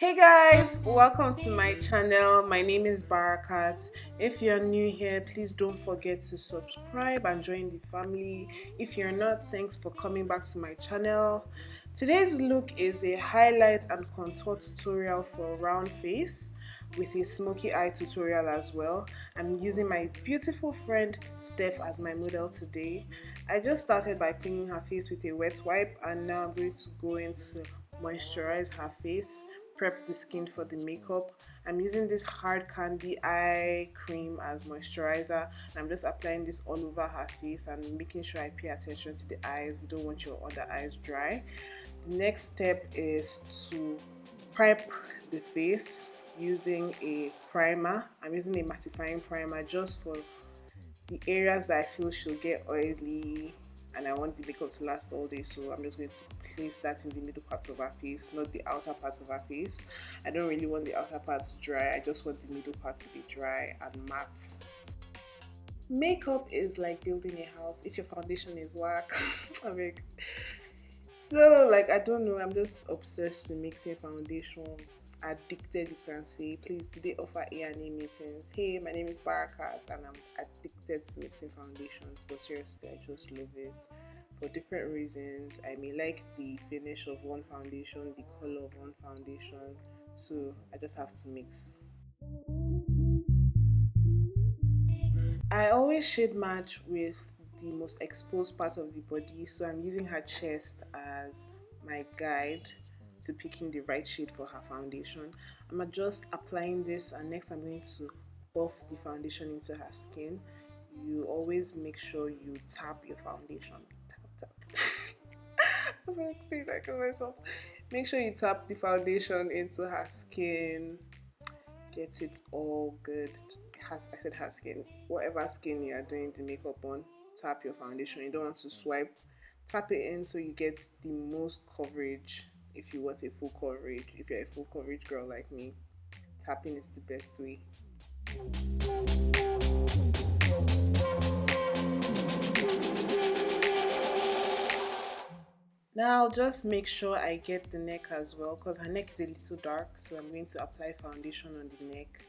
Hey guys, welcome to my channel. My name is Barakat. If you're new here, please don't forget to subscribe and join the family. If you're not, thanks for coming back to my channel. Today's look is a highlight and contour tutorial for round face with a smoky eye tutorial as well. I'm using my beautiful friend Steph as my model today. I just started by cleaning her face with a wet wipe, and now I'm going to go into moisturize her face, prep the skin for the makeup. I'm using this hard candy eye cream as moisturizer, and I'm just applying this all over her face and making sure I pay attention to the eyes. You don't want your under eyes dry. The next step is to prep the face using a primer. I'm using a mattifying primer just for the areas that I feel she'll get oily and I want the makeup to last all day, so I'm just going to place that in the middle part of her face, not the outer part of her face. I don't really want the outer parts dry, I just want the middle part to be dry and matte. Makeup is like building a house. If your foundation is whack, I mean, so like I don't know, I'm just obsessed with mixing foundations. Addicted, you can say. Please, do they offer A&E meetings? Hey, my name is Barakat and I'm addicted to mixing foundations, but seriously I just love it for different reasons. I may like the finish of one foundation, the color of one foundation, so I just have to mix. I always shade match with the most exposed part of the body, so I'm using her chest as my guide to picking the right shade for her foundation. I'm just applying this, and next I'm going to buff the foundation into her skin. You always make sure you tap your foundation. Tap. I'm like, please, I kill myself. Make sure you tap the foundation into her skin. Get it all good. I said her skin. Whatever skin you are doing the makeup on, tap your foundation. You don't want to swipe. Tap it in so you get the most coverage. If you want a full coverage, if you're a full coverage girl like me, tapping is the best way. Now just make sure I get the neck as well, because her neck is a little dark, so I'm going to apply foundation on the neck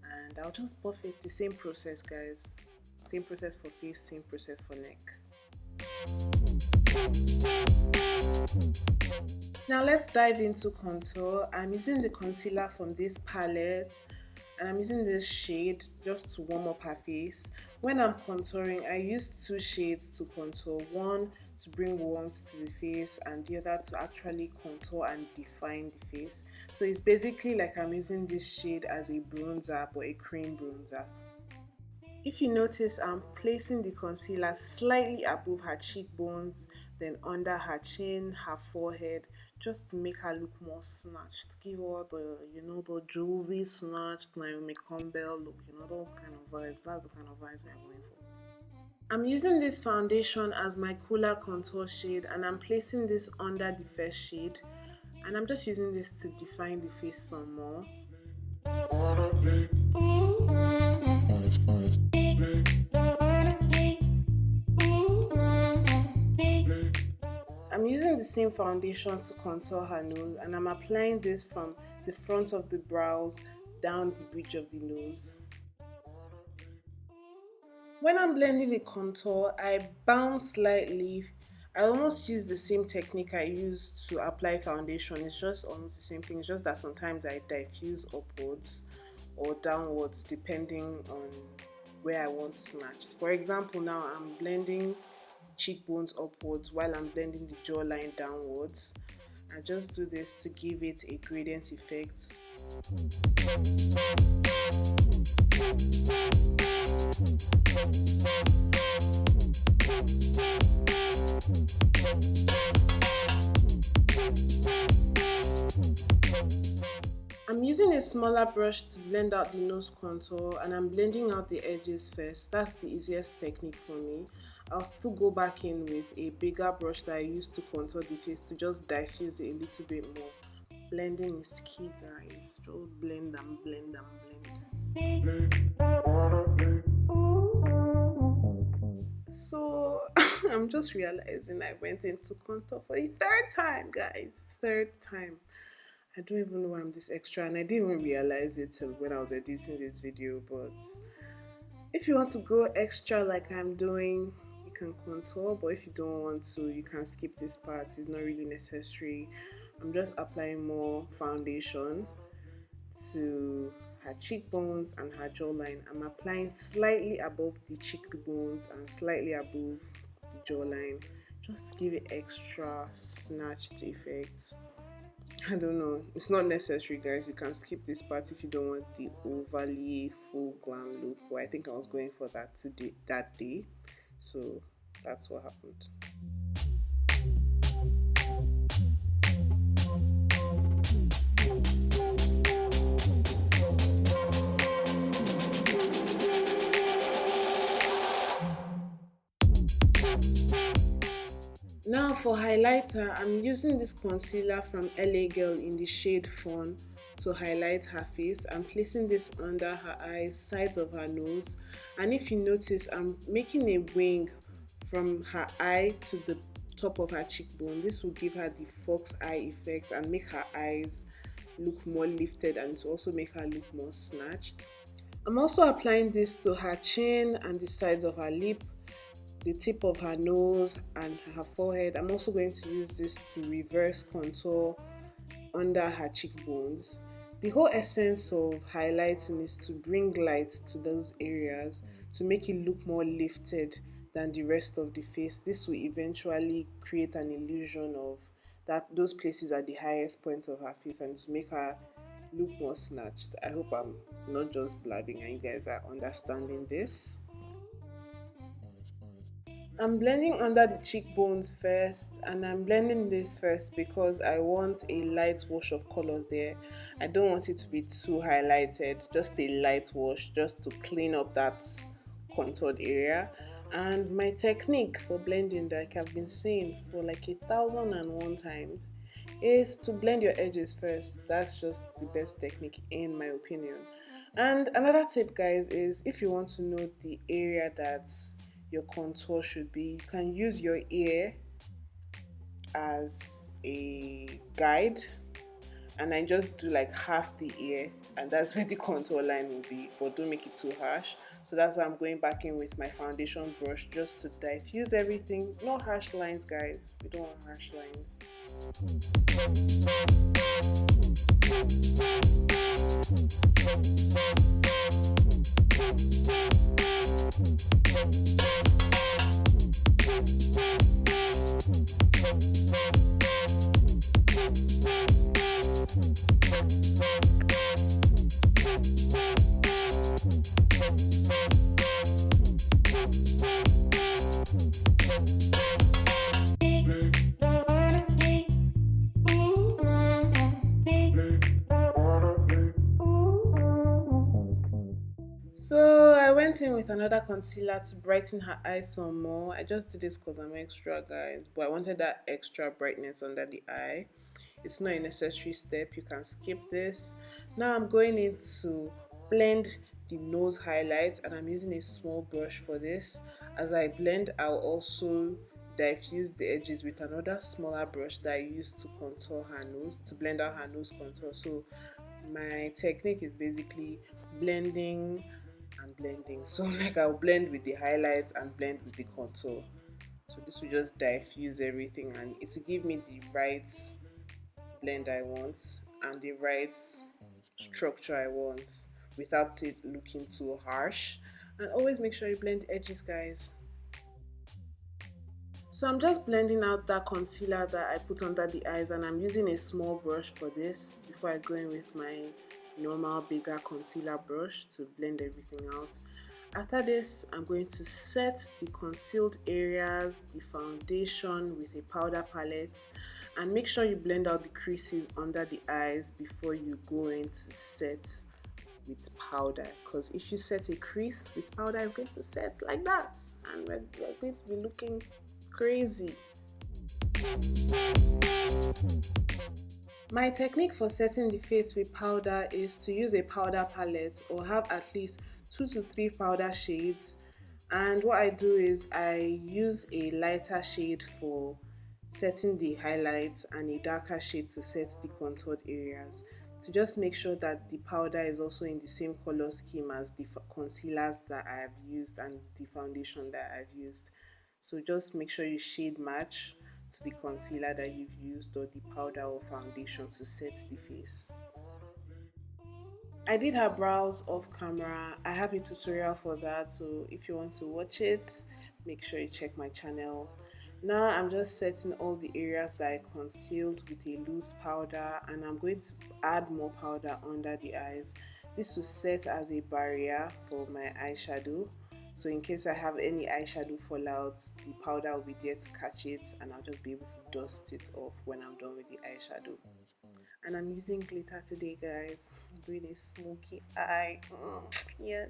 and I'll just buff it. The same process, guys. Same process for face, same process for neck. Now let's dive into contour. I'm using the concealer from this palette and I'm using this shade just to warm up her face. When I'm contouring, I use two shades to contour. One to bring warmth to the face and the other to actually contour and define the face. So it's basically like I'm using this shade as a bronzer, but a cream bronzer. If you notice, I'm placing the concealer slightly above her cheekbones, then under her chin, her forehead, just to make her look more snatched. Give her the, the Julesy snatched Naomi Campbell look, those kind of vibes. That's the kind of vibes we're going for. I'm using this foundation as my cooler contour shade and I'm placing this under the first shade. And I'm just using this to define the face some more. I'm using the same foundation to contour her nose and I'm applying this from the front of the brows down the bridge of the nose. When I'm blending the contour, I bounce slightly. I almost use the same technique I use to apply foundation. It's just almost the same thing. It's just that sometimes I diffuse upwards or downwards depending on where I want snatched. For example, now I'm blending cheekbones upwards while I'm blending the jawline downwards. I just do this to give it a gradient effect. I'm using a smaller brush to blend out the nose contour and I'm blending out the edges first. That's the easiest technique for me. I'll still go back in with a bigger brush that I used to contour the face to just diffuse it a little bit more. Blending is key, guys. Just blend and blend and blend. So I'm just realizing I went into contour for the third time, guys. Third time. I don't even know why I'm this extra, and I didn't even realize it till when I was editing this video. But if you want to go extra like I'm doing, you can contour, but if you don't want to, you can skip this part. It's not really necessary. I'm just applying more foundation to her cheekbones and her jawline. I'm applying slightly above the cheekbones and slightly above the jawline, just to give it extra snatched effect. I don't know. It's not necessary, guys. You can skip this part if you don't want the overly full glam look. But I think I was going for that today, that day. So that's what happened. Now for highlighter, I'm using this concealer from LA Girl in the shade Fawn to highlight her face. I'm placing this under her eyes, sides of her nose, and if you notice, I'm making a wing from her eye to the top of her cheekbone. This will give her the fox eye effect and make her eyes look more lifted, and to also make her look more snatched. I'm also applying this to her chin and the sides of her lip, the tip of her nose and her forehead. I'm also going to use this to reverse contour under her cheekbones. The whole essence of highlighting is to bring light to those areas to make it look more lifted than the rest of the face. This will eventually create an illusion of that those places are the highest points of her face and to make her look more snatched. I hope I'm not just blabbing and you guys are understanding this. I'm blending under the cheekbones first, and I'm blending this first because I want a light wash of color there. I don't want it to be too highlighted, just a light wash just to clean up that contoured area. And my technique for blending, like I've been saying for like 1,001 times, is to blend your edges first. That's just the best technique in my opinion. And another tip, guys, is if you want to know the area that your contour should be, you can use your ear as a guide, and I just do like half the ear, and that's where the contour line will be, but don't make it too harsh. So that's why I'm going back in with my foundation brush just to diffuse everything. No harsh lines, guys. We don't want harsh lines. So I went in with another concealer to brighten her eyes some more. I just did this because I'm extra, guys, but I wanted that extra brightness under the eye. It's not a necessary step, you can skip this. Now I'm going in to blend the nose highlight, and I'm using a small brush for this. As I blend, I'll also diffuse the edges with another smaller brush that I used to contour her nose, to blend out her nose contour. So my technique is basically blending and blending. So like I'll blend with the highlights and blend with the contour. So this will just diffuse everything, and it will give me the right blend I want and the right structure I want without it looking too harsh. And always make sure you blend edges, guys. So I'm just blending out that concealer that I put under the eyes, and I'm using a small brush for this before I go in with my normal bigger concealer brush to blend everything out. After this, I'm going to set the concealed areas, the foundation with a powder palette, and make sure you blend out the creases under the eyes before you go in to set with powder, because if you set a crease with powder, it's going to set like that and we're going to be looking crazy. My technique for setting the face with powder is to use a powder palette or have at least 2 to 3 powder shades, and what I do is I use a lighter shade for setting the highlights, and a darker shade to set the contoured areas, to just make sure that the powder is also in the same color scheme as the concealers that I have used and the foundation that I've used. So just make sure you shade match to the concealer that you've used or the powder or foundation to set the face. I did her brows off camera. I have a tutorial for that, so if you want to watch it, make sure you check my channel. Now I'm just setting all the areas that I concealed with a loose powder, and I'm going to add more powder under the eyes. This will set as a barrier for my eyeshadow, so in case I have any eyeshadow fallouts, the powder will be there to catch it, and I'll just be able to dust it off when I'm done with the eyeshadow. And I'm using glitter today, guys. I'm doing a smoky eye. Yes.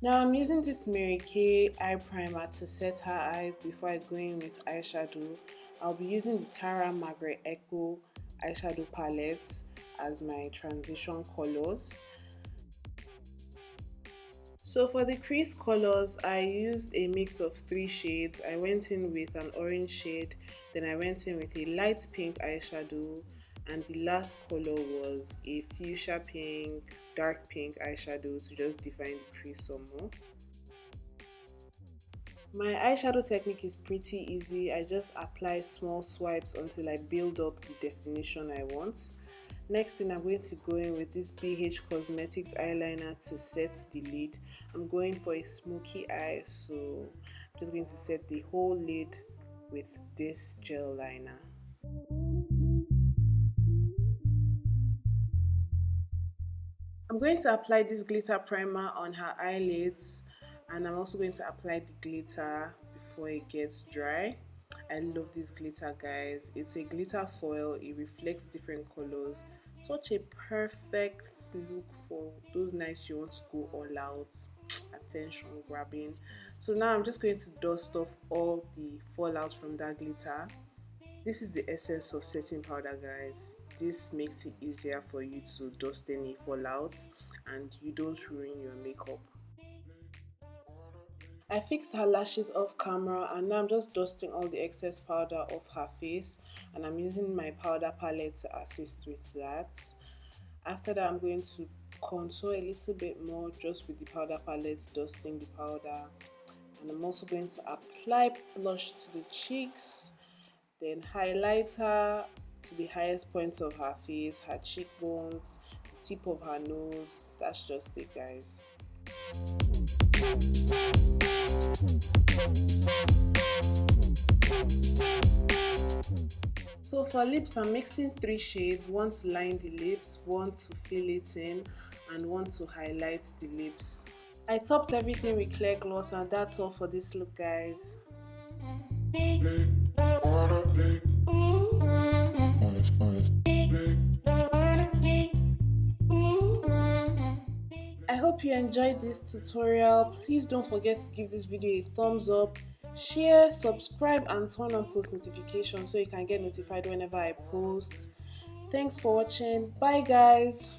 Now I'm using this Marykay eye primer to set her eyes before I go in with eyeshadow. I'll be using the Margaret Ekpo eyeshadow palette as my transition colors. So for the crease colors, I used a mix of 3 shades. I went in with an orange shade, then I went in with a light pink eyeshadow, and the last color was a fuchsia pink, dark pink eyeshadow to just define the crease some more. My eyeshadow technique is pretty easy. I just apply small swipes until I build up the definition I want. Next thing, I'm going to go in with this BH Cosmetics eyeliner to set the lid. I'm going for a smoky eye, so I'm just going to set the whole lid with this gel liner. I'm going to apply this glitter primer on her eyelids, and I'm also going to apply the glitter before it gets dry. I love this glitter, guys. It's a glitter foil. It reflects different colors. Such a perfect look for those nights you want to go all out, attention grabbing. So now I'm just going to dust off all the fallouts from that glitter. This is the essence of setting powder, guys. This makes it easier for you to dust any fallouts and you don't ruin your makeup. I fixed her lashes off camera, and now I'm just dusting all the excess powder off her face, and I'm using my powder palette to assist with that. After that, I'm going to contour a little bit more just with the powder palette, dusting the powder, and I'm also going to apply blush to the cheeks, then highlighter to the highest points of her face, her cheekbones, the tip of her nose. That's just it, guys. So for lips, I'm mixing 3 shades, one to line the lips, one to fill it in, and one to highlight the lips. I topped everything with clear gloss, and that's all for this look, guys. I hope you enjoyed this tutorial. Please don't forget to give this video a thumbs up, share, subscribe, and turn on post notifications so you can get notified whenever I post. Thanks for watching. Bye, guys.